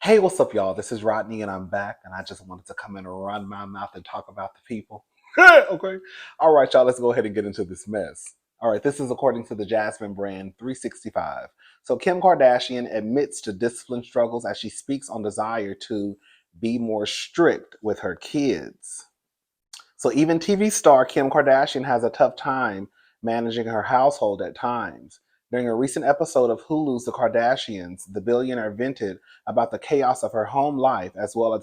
Hey, what's up, y'all? This is Rodney, and I'm back, and I just wanted to come in and run my mouth and talk about the people. Okay. All right, y'all, let's go ahead and get into this mess. All right, this is according to the Jasmine brand 365. So, Kim Kardashian admits to discipline struggles as she speaks on desire to be more strict with her kids. So even TV star Kim Kardashian has a tough time managing her household at times. During a recent episode of Hulu's The Kardashians, the billionaire vented about the chaos of her home life as well as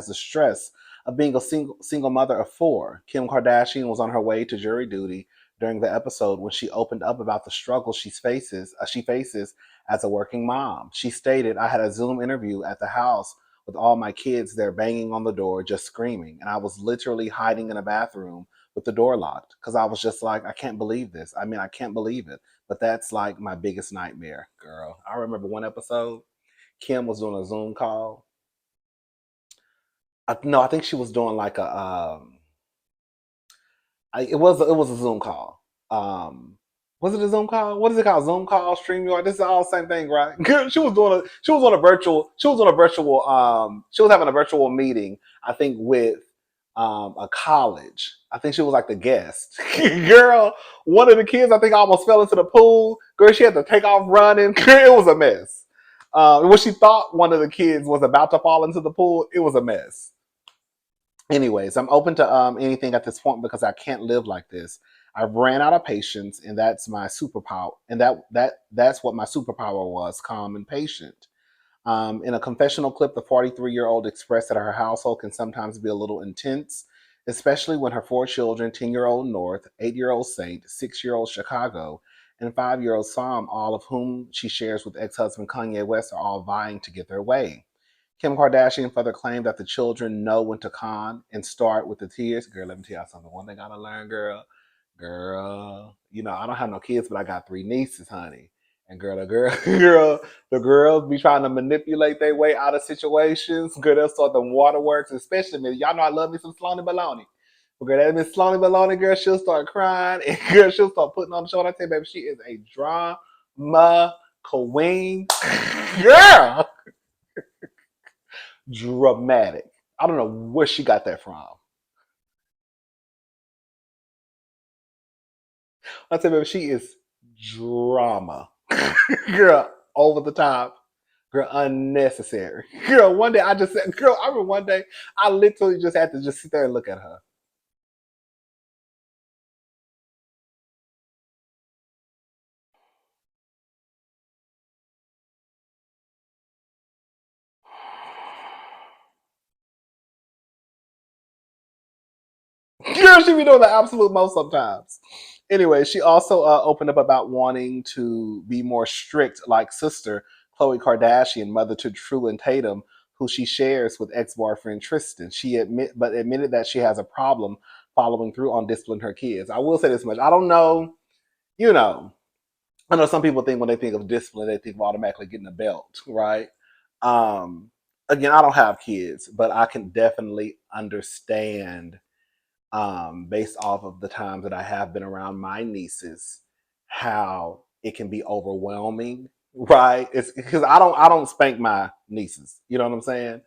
the stress of being a single mother of four. Kim Kardashian was on her way to jury duty during the episode when she opened up about the struggles she faces as a working mom. She stated, "I had a Zoom interview at the house with all my kids there banging on the door, just screaming. And I was literally hiding in a bathroom with the door locked because I was just like, I can't believe this. I mean, I can't believe it. But that's like my biggest nightmare, girl." I remember one episode, Kim was doing a Zoom call. No, I think she was doing like it was a Zoom call. Was it a Zoom call? What is it called? Zoom call, StreamYard. This is all the same thing, right? She was having a virtual meeting, I think, with a college. I think she was like the guest. Girl, one of the kids I think almost fell into the pool. Girl, she had to take off running. It was a mess. When she thought one of the kids was about to fall into the pool, it was a mess. Anyways, I'm open to anything at this point because I can't live like this. I've ran out of patience, and that's my superpower. And that's what my superpower was: calm and patient. In a confessional clip, the 43-year-old expressed that her household can sometimes be a little intense, especially when her four children, 10-year-old North, 8-year-old Saint, 6-year-old Chicago, and 5-year-old Psalm, all of whom she shares with ex-husband Kanye West, are all vying to get their way. Kim Kardashian further claimed that the children know when to con and start with the tears. Girl, let me tell you something. One thing I gotta learn, girl. Girl, I don't have no kids, but I got three nieces, honey. And girl, the girls be trying to manipulate their way out of situations. Girl, they'll start them waterworks, especially me. Y'all know I love me some Sloane Baloney. But girl, that Miss Sloane Baloney, girl, she'll start crying. And girl, she'll start putting on the show. And I tell you, baby, she is a drama queen. Girl, dramatic. I don't know where she got that from. I tell you, baby, she is drama. Girl, over the top. Girl, unnecessary. Girl, one day I just said, girl, I remember one day I literally just had to just sit there and look at her. Girl, she be doing the absolute most sometimes. Anyway, she also opened up about wanting to be more strict, like sister Khloe Kardashian, mother to True and Tatum, who she shares with ex-boyfriend Tristan. Admitted that she has a problem following through on disciplining her kids. I will say this much: I don't know, you know, I know some people think when they think of discipline, they think of automatically getting a belt, right? Um, Again, I don't have kids, but I can definitely understand, based off of the times that I have been around my nieces, how it can be overwhelming, right? It's because I don't spank my nieces. You know what I'm saying?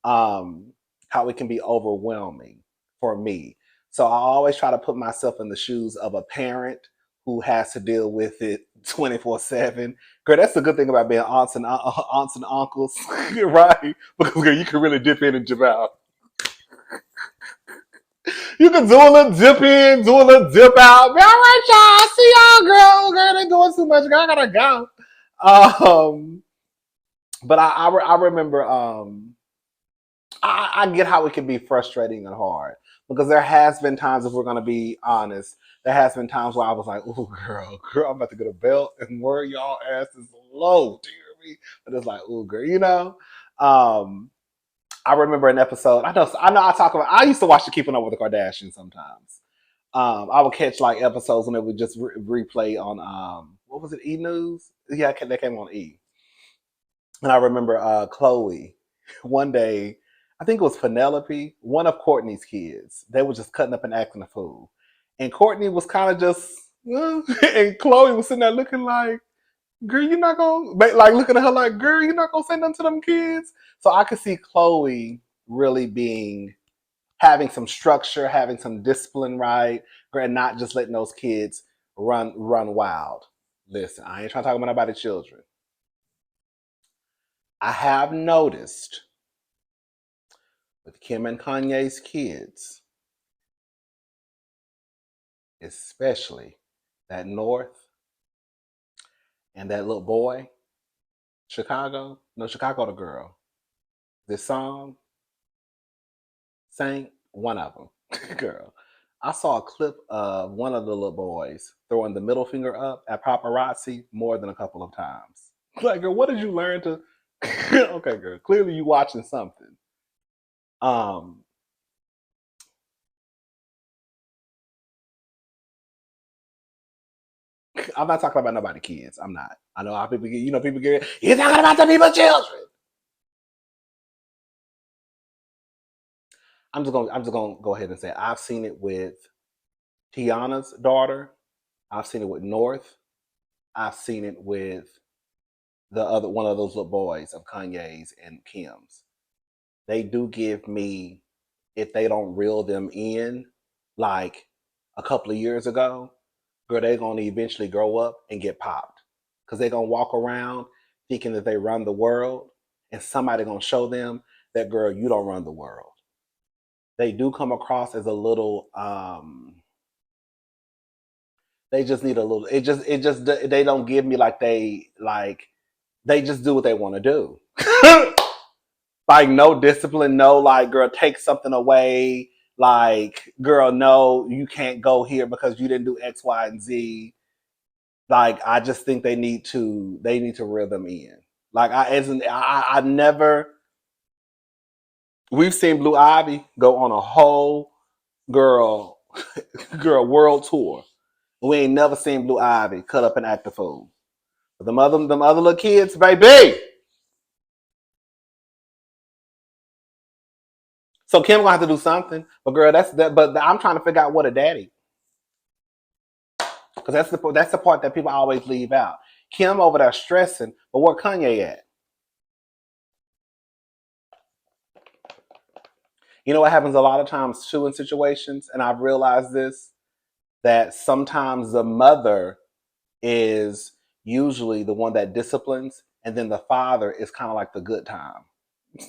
Um, how it can be overwhelming for me. So I always try to put myself in the shoes of a parent who has to deal with it 24/7. Girl, that's the good thing about being aunts and uncles, right? Because girl, you can really dip in and dip out. You can do a little dip in, do a little dip out. Be all right, y'all. See y'all, girl. Girl, they doing too much. Girl, I gotta go. Um, but I remember I get how it can be frustrating and hard because there has been times, if we're gonna be honest, there has been times where I was like, "Oh, girl, I'm about to get a belt and where y'all asses low." Do you hear me? But it's like, "Oh, girl," Um, I remember an episode. I know. I talk about. I used to watch the Keeping Up with the Kardashians sometimes. I would catch like episodes when it would just replay on what was it, E News? Yeah, that came on E. And I remember Chloe one day. I think it was Penelope, one of Courtney's kids. They were just cutting up and acting a fool, and Courtney was kind of just, and Chloe was sitting there looking like, Girl, you're not gonna like looking at her like, girl, you're not gonna say nothing to them kids. So I could see Chloe really being having some structure, having some discipline, right? And not just letting those kids run wild. Listen, I ain't trying to talk about nobody's children. I have noticed with Kim and Kanye's kids, especially that North and that little boy, Chicago. No, Chicago the girl. This song, Saint, one of them, girl. I saw a clip of one of the little boys throwing the middle finger up at paparazzi more than a couple of times. Like, girl, what did you learn to? Okay, girl, clearly you watching something. Um, I'm not talking about nobody kids. I'm not. I know how people get. You know, people get. You're talking about the people's children. I'm just gonna go ahead and say I've seen it with Tiana's daughter. I've seen it with North. I've seen it with the other one of those little boys of Kanye's and Kim's. They do give me, if they don't reel them in like a couple of years ago, girl, they're gonna eventually grow up and get popped. Cause they're gonna walk around thinking that they run the world and somebody gonna show them that, girl, you don't run the world. They do come across as a little they just need a little it just they don't give me like they just do what they want to do. Like no discipline, no like, girl, take something away. Like, girl, no, you can't go here because you didn't do X, Y, and Z. Like, I just think they need to reel them in. Like, I never. We've seen Blue Ivy go on a whole girl girl world tour. We ain't never seen Blue Ivy cut up and act a fool. But them other little kids, baby. So Kim gonna have to do something. But girl, that's that. But I'm trying to figure out what a daddy, because that's the part that people always leave out. Kim over there stressing, but where Kanye at? You know what happens a lot of times too in situations, and I've realized this, that sometimes the mother is usually the one that disciplines, and then the father is kind of like the good time.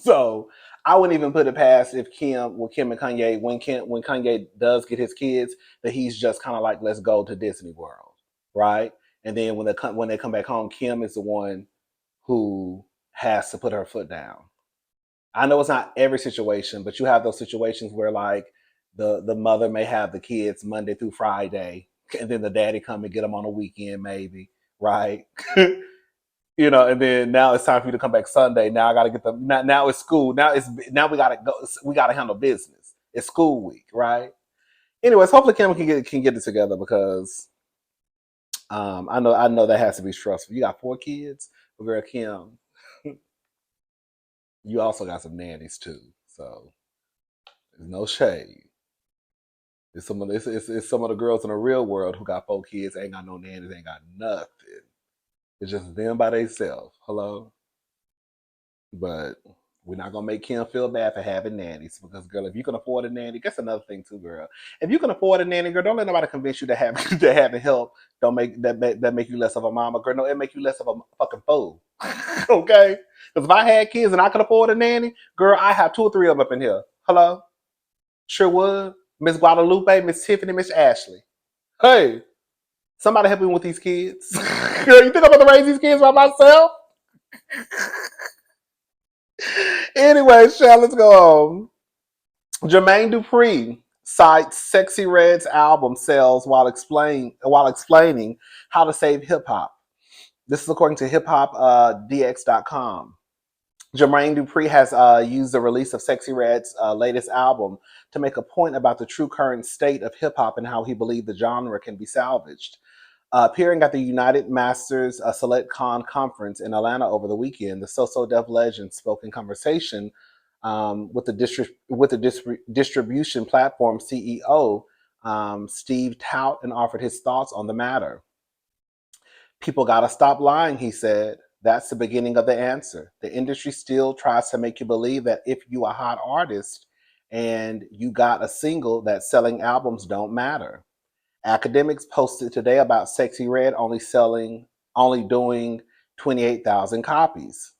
So I wouldn't even put it past if Kim and Kanye, when Kanye does get his kids, that he's just kind of like, let's go to Disney World, right? And then when they come back home, Kim is the one who has to put her foot down. I know it's not every situation, but you have those situations where like the mother may have the kids Monday through Friday, and then the daddy come and get them on a weekend, maybe, right? And then now it's time for you to come back Sunday. Now I got to get them. Now it's school. Now we got to go. We got to handle business. It's school week, right? Anyways, hopefully Kim can get it together, because I know that has to be stressful. You got 4 kids, but girl, Kim, you also got some nannies too. So there's no shade. It's some of the girls in the real world who got 4 kids, ain't got no nannies, ain't got nothing. It's just them by themselves. Hello? But we're not gonna make Kim feel bad for having nannies, because girl, if you can afford a nanny, that's another thing too, girl. If you can afford a nanny, girl, don't let nobody convince you to have to having help don't make you less of a mama, girl. No, it make you less of a fucking fool. Okay? Because if I had kids and I could afford a nanny, girl, I have 2 or 3 of them up in here. Hello? Sure would. Miss Guadalupe, Miss Tiffany, Miss Ashley. Hey, somebody help me with these kids. Girl, you think I'm gonna raise these kids by myself? Anyway, Shell, let's go on. Jermaine Durpri cites Sexyy Red's album sales while explaining how to save hip hop. This is according to hiphopdx.com. Jermaine Durpri has used the release of Sexyy Red's latest album to make a point about the true current state of hip hop and how he believed the genre can be salvaged. Appearing at the United Masters Select Con conference in Atlanta over the weekend, the So Def legend spoke in conversation with the distribution platform CEO, Steve Tout, and offered his thoughts on the matter. People gotta stop lying, he said. That's the beginning of the answer. The industry still tries to make you believe that if you a hot artist and you got a single, that selling albums don't matter. Academics posted today about Sexyy Red only doing 28,000 copies.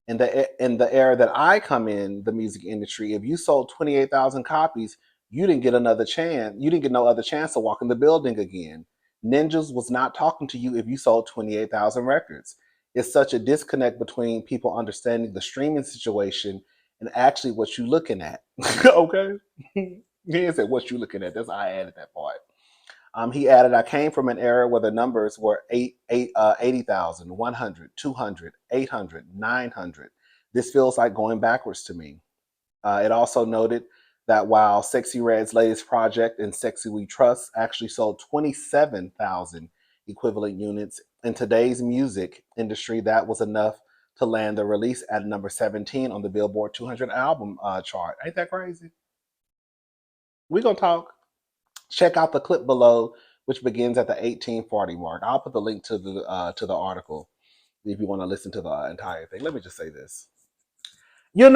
In the era that I come in, the music industry, if you sold 28,000 copies, you didn't get another chance. You didn't get no other chance to walk in the building again. Ninjas was not talking to you if you sold 28,000 records. It's such a disconnect between people understanding the streaming situation and actually what you're looking at. Okay? He said what you looking at. That's how I added that part. He added, I came from an era where the numbers were 80,000, 100, 200, 800, 900. This feels like going backwards to me. It also noted that while Sexyy Red's latest project and Sexy We Trust actually sold 27,000 equivalent units, in today's music industry, that was enough to land the release at number 17 on the Billboard 200 album chart. Ain't that crazy? We gonna talk. Check out the clip below, which begins at the 1840 mark. I'll put the link to the article if you want to listen to the entire thing. Let me just say this. I'm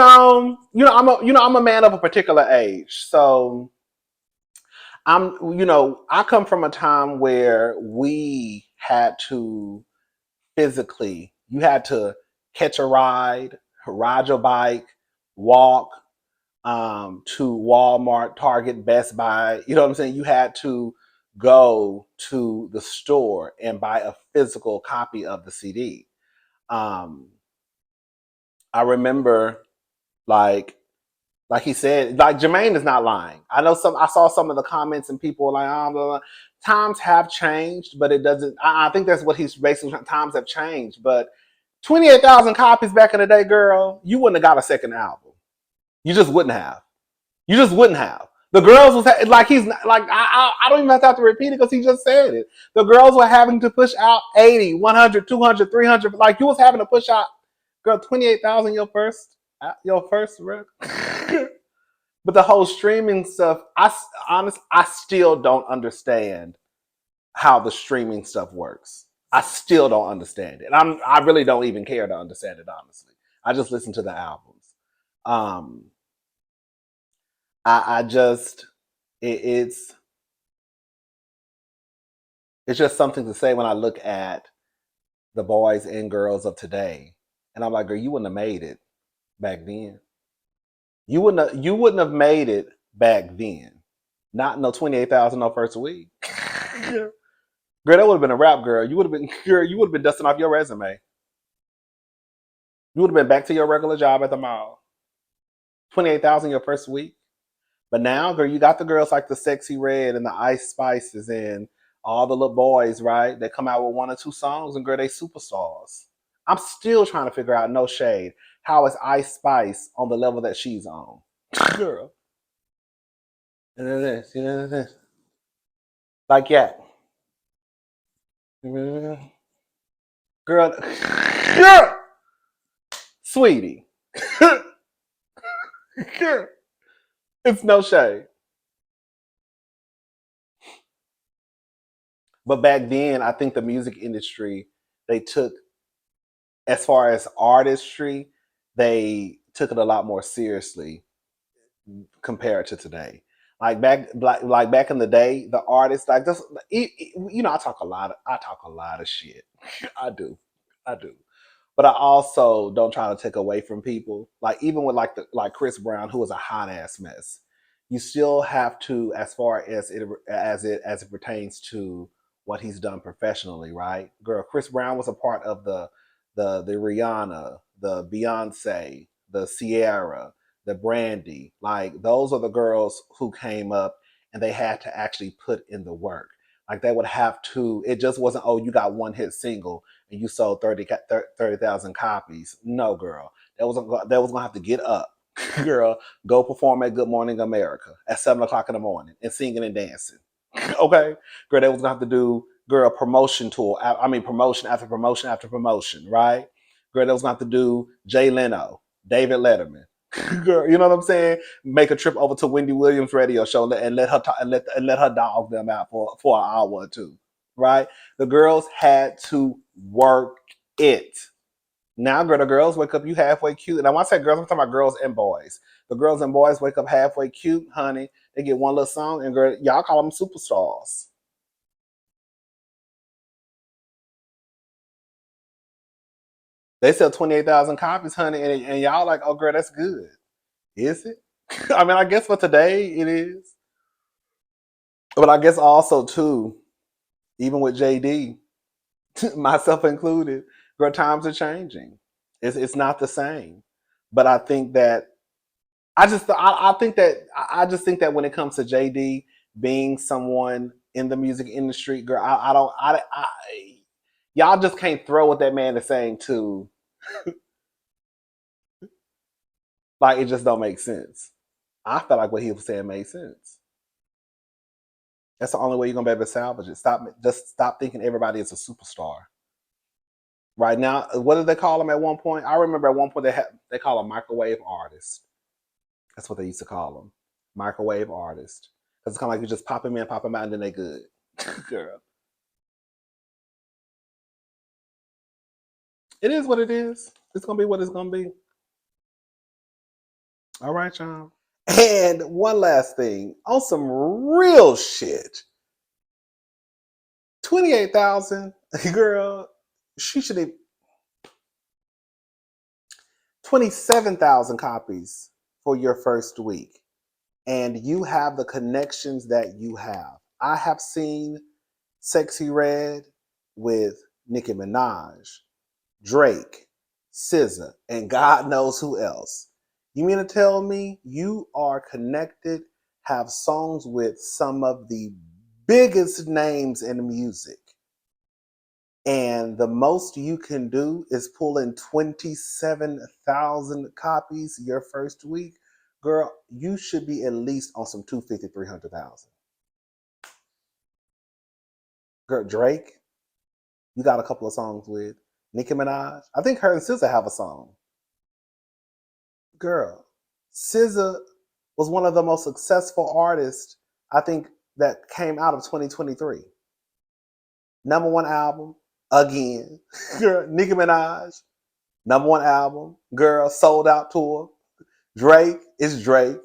a man of a particular age, so I come from a time where we had to physically, you had to catch a ride your bike, walk to Walmart, Target, Best Buy. You know what I'm saying? You had to go to the store and buy a physical copy of the CD. I remember, like he said, like Jermaine is not lying. I saw some of the comments and people were like, oh, blah, blah. Times have changed, but it doesn't. I think that's what he's basically. Times have changed, but 28,000 copies back in the day, girl, you wouldn't have got a second album. You just wouldn't have. You just wouldn't have. The girls was like he's not, like I don't even have to repeat it because he just said it. The girls were having to push out 80, 100, 200, 300. Like you was having to push out, girl, 28,000 your first record. But the whole streaming stuff, I still don't understand how the streaming stuff works. I still don't understand it. I really don't even care to understand it, honestly. I just listen to the albums. I just it's just something to say when I look at the boys and girls of today, and I'm like, girl, you wouldn't have made it back then. You wouldn't have made it back then. Not no 28,000 no first week. Girl, that would have been a rap, girl. You would have been dusting off your resume. You would have been back to your regular job at the mall. 28,000 your first week. But now, girl, you got the girls like the Sexyy Red and the Ice Spices and all the little boys, right? They come out with one or two songs and girl, they superstars. I'm still trying to figure out, no shade, how is Ice Spice on the level that she's on? Girl. Like, yeah. Girl. Girl. Sweetie. Girl. It's no shade. But back then, I think the music industry, they took, as far as artistry, they took it a lot more seriously compared to today. Like back in the day, the artists like this, I talk a lot. I talk a lot of shit. I do, I do. But I also don't try to take away from people. Like even with like Chris Brown, who was a hot ass mess. You still have to, as far as it pertains to what he's done professionally, right? Girl, Chris Brown was a part of the Rihanna, the Beyonce, the Sierra, the Brandy. Like those are the girls who came up and they had to actually put in the work. Like they would have to. It just wasn't, oh, you got one hit single and you sold 30,000 copies. No, girl, that was gonna have to get up, girl, go perform at Good Morning America at 7 o'clock in the morning and singing and dancing. Okay, girl, they was gonna have to do, girl, promotion tour. I mean, promotion after promotion after promotion, right? Girl, they was gonna have to do Jay Leno, David Letterman. Girl, you know what I'm saying? Make a trip over to Wendy Williams' radio show and let her talk, and let her dog them out for an hour or two, right? The girls had to work it. Now, girl, the girls wake up you halfway cute. And I want to say girls, I'm talking about girls and boys. The girls and boys wake up halfway cute, honey. They get one little song, and girl, y'all call them superstars. They sell 28,000 copies, honey, and y'all like, oh, girl, that's good. Is it? I mean, I guess for today it is. But I guess also, too, even with JD, myself included, girl, times are changing. It's not the same. But I think that I just think that when it comes to JD being someone in the music industry, girl, I don't I y'all just can't throw what that man is saying to, like, it just don't make sense. I felt like what he was saying made sense. That's the only way you're gonna be able to salvage it. Stop thinking everybody is a superstar. Right now, what did they call them at one point? I remember at one point they call them microwave artists. That's what they used to call them, microwave artists. Because it's kind of like you just pop them in, pop them out, and then they good. Girl, it is what it is. It's gonna be what it's gonna be. All right, y'all. And one last thing on some real shit. 28,000, girl. She should have 27,000 copies for your first week, and you have the connections that you have. I have seen Sexyy Red with Nicki Minaj, Drake, SZA, and God knows who else. You mean to tell me you are connected, have songs with some of the biggest names in music, and the most you can do is pull in 27,000 copies your first week? Girl, you should be at least on some 250, 300,000. Girl, Drake, you got a couple of songs with. Nicki Minaj, I think her and SZA have a song. Girl, SZA was one of the most successful artists, I think, that came out of 2023. Number one album, again. Girl, Nicki Minaj, number one album. Girl, sold out tour. Drake is Drake.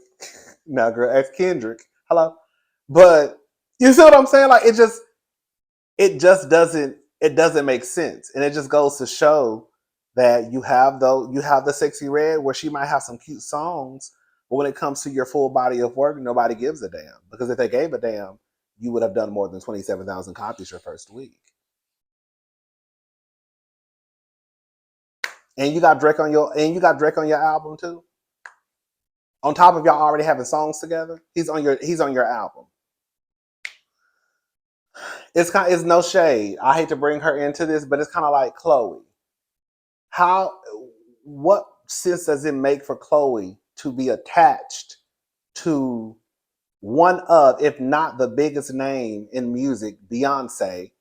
Now, girl, that's Kendrick. Hello. But you see what I'm saying? Like, it doesn't make sense, and it just goes to show that you have the Sexyy Red where she might have some cute songs, but when it comes to your full body of work, nobody gives a damn, because if they gave a damn, you would have done more than 27,000 copies your first week. And you got Drake on your album too, on top of y'all already having songs together. He's on your album. It's no shade. I hate to bring her into this, but it's kind of like Chloe. How what sense does it make for Chloe to be attached to one of, if not the biggest name in music, Beyonce,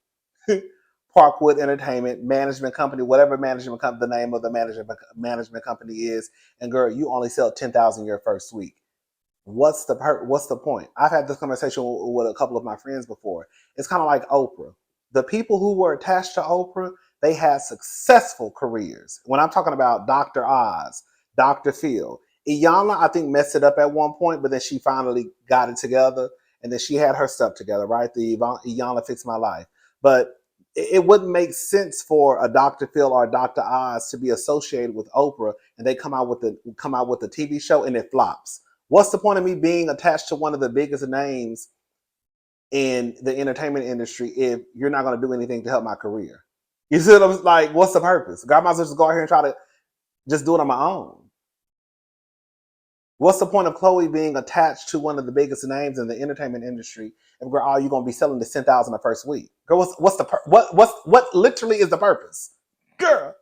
Parkwood Entertainment management company, whatever management company the name of the management company is, and girl, you only sell 10,000 your first week. What's the point? I've had this conversation with a couple of my friends before. It's kind of like Oprah. The people who were attached to Oprah, they had successful careers. When I'm talking about Dr. Oz, Dr. Phil, Iyanla, I think messed it up at one point, but then she finally got it together, and then she had her stuff together, right? The Iyanla Fix My Life. But it wouldn't make sense for a Dr. Phil or a Dr. Oz to be associated with Oprah, and they come out with a TV show and it flops. What's the point of me being attached to one of the biggest names in the entertainment industry if you're not going to do anything to help my career? You see what I'm like? What's the purpose? God, I might as well just go out here and try to just do it on my own. What's the point of Chloe being attached to one of the biggest names in the entertainment industry if girl, all you're going to be selling is 10,000 the first week? Girl, what literally is the purpose? Girl,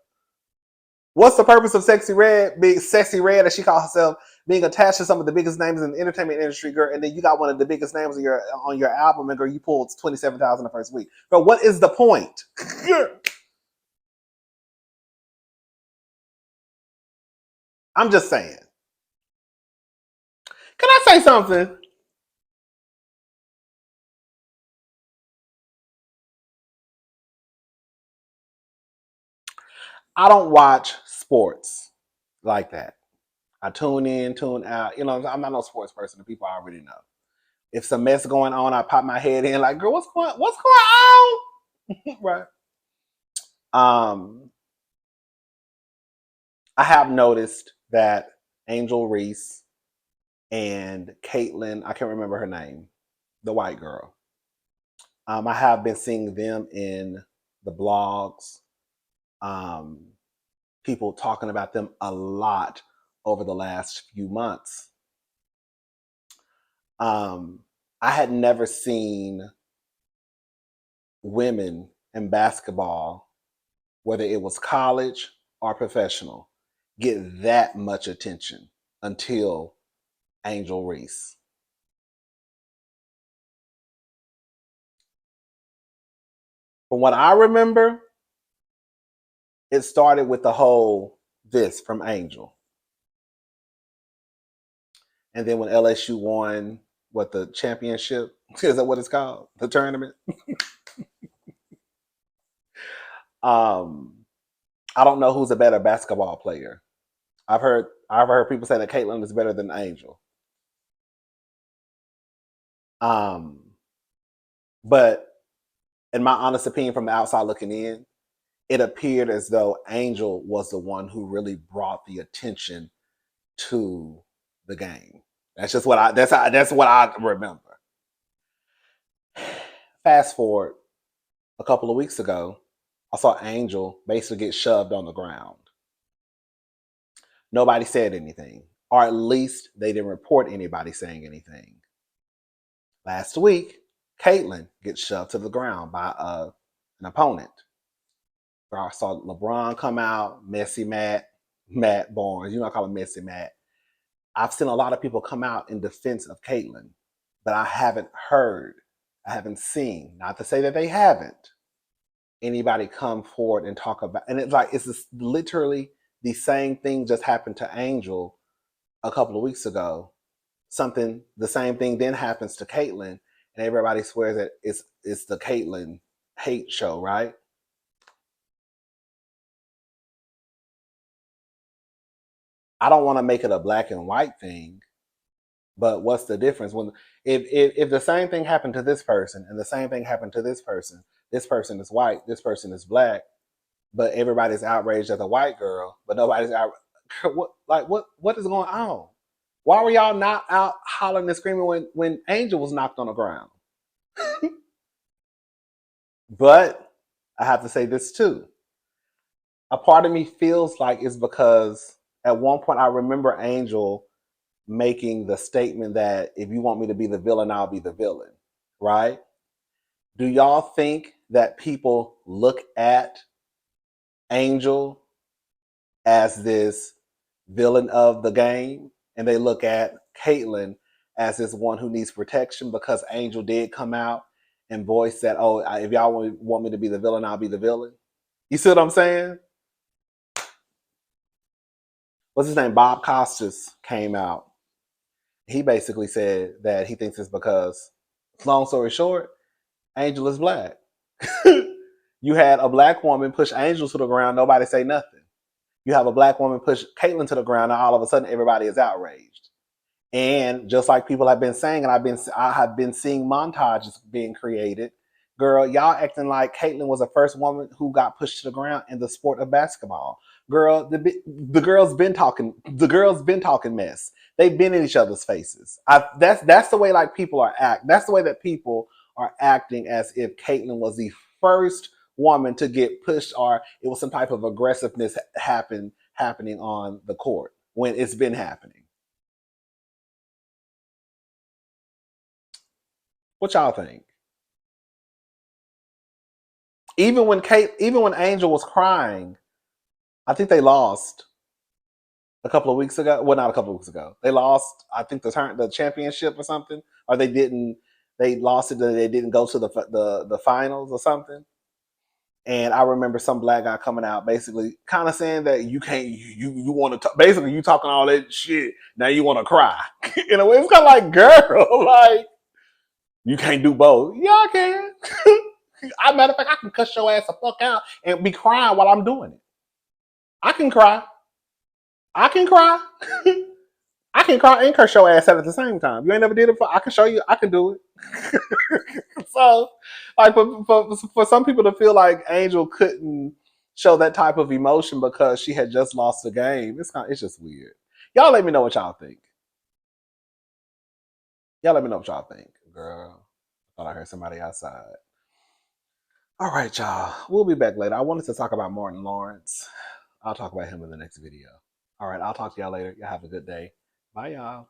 what's the purpose of Sexyy Red being Sexyy Red, as she calls herself, being attached to some of the biggest names in the entertainment industry, girl, and then you got one of the biggest names on your album, and girl, you pulled 27,000 the first week. Girl, what is the point? I'm just saying. Can I say something? I don't watch sports like that. I tune in, tune out. You know, I'm not no sports person. The people I already know. If some mess going on, I pop my head in like, girl, what's going on? Right. Um, I have noticed that Angel Reese and Caitlyn, I can't remember her name, the white girl. I have been seeing them in the blogs, um, people talking about them a lot over the last few months. I had never seen women in basketball, whether it was college or professional, get that much attention until Angel Reese. From what I remember, it started with the whole this from Angel. And then when LSU won what the championship, is that what it's called? The tournament? um, I don't know who's a better basketball player. I've heard people say that Caitlyn is better than Angel. Um, but in my honest opinion, from the outside looking in, it appeared as though Angel was the one who really brought the attention to the game. That's what I remember. Fast forward a couple of weeks ago, I saw Angel basically get shoved on the ground. Nobody said anything, or at least they didn't report anybody saying anything. Last week, Caitlyn gets shoved to the ground by an opponent. I saw LeBron come out, Messy Matt Barnes. You know I call him Messy Matt. I've seen a lot of people come out in defense of Caitlyn, but I haven't heard, I haven't seen, not to say that they haven't, anybody come forward and talk about. And it's like it's just literally the same thing just happened to Angel a couple of weeks ago. The same thing then happens to Caitlyn, and everybody swears that it's the Caitlyn hate show, right? I don't want to make it a black and white thing, but what's the difference when if the same thing happened to this person and the same thing happened to this person is white, this person is black, but everybody's outraged at the white girl, but nobody's out. What is going on? Why were y'all not out hollering and screaming when Angel was knocked on the ground? But I have to say this too. A part of me feels like it's because at one point I remember Angel making the statement that if you want me to be the villain, I'll be the villain, right? Do y'all think that people look at Angel as this villain of the game and they look at Caitlyn as this one who needs protection because Angel did come out and voice that, oh, if y'all want me to be the villain, I'll be the villain? You see what I'm saying? What's his name? Bob Costas came out. He basically said that he thinks it's because, long story short, Angel is black. You had a black woman push Angel to the ground, nobody say nothing. You have a black woman push Caitlyn to the ground, and all of a sudden everybody is outraged. And just like people have been saying, and I have been seeing montages being created. Girl, y'all acting like Caitlyn was the first woman who got pushed to the ground in the sport of basketball. Girl, the girls been talking. The girls been talking mess. They've been in each other's faces. That's the way like people are act. That's the way that people are acting as if Caitlyn was the first woman to get pushed, or it was some type of aggressiveness happening on the court when it's been happening. What y'all think? Even when Angel was crying, I think they lost a couple of weeks ago. Well, not a couple of weeks ago. They lost, I think the championship or something, or they didn't. They lost it. They didn't go to the finals or something. And I remember some black guy coming out, basically kind of saying that you can't, you want to, basically you talking all that shit. Now you want to cry. In a way, it's kind of like, girl, like you can't do both. Yeah, I can. Matter of fact, I can cuss your ass the fuck out and be crying while I'm doing it. I can cry. I can cry. I can cry and curse your ass out at the same time. You ain't never did it before. I can show you. I can do it. So, like for some people to feel like Angel couldn't show that type of emotion because she had just lost the game, it's just weird. Y'all let me know what y'all think. Y'all let me know what y'all think. Girl, I thought I heard somebody outside. All right, y'all. We'll be back later. I wanted to talk about Martin Lawrence. I'll talk about him in the next video. All right, I'll talk to y'all later. Y'all have a good day. Bye, y'all.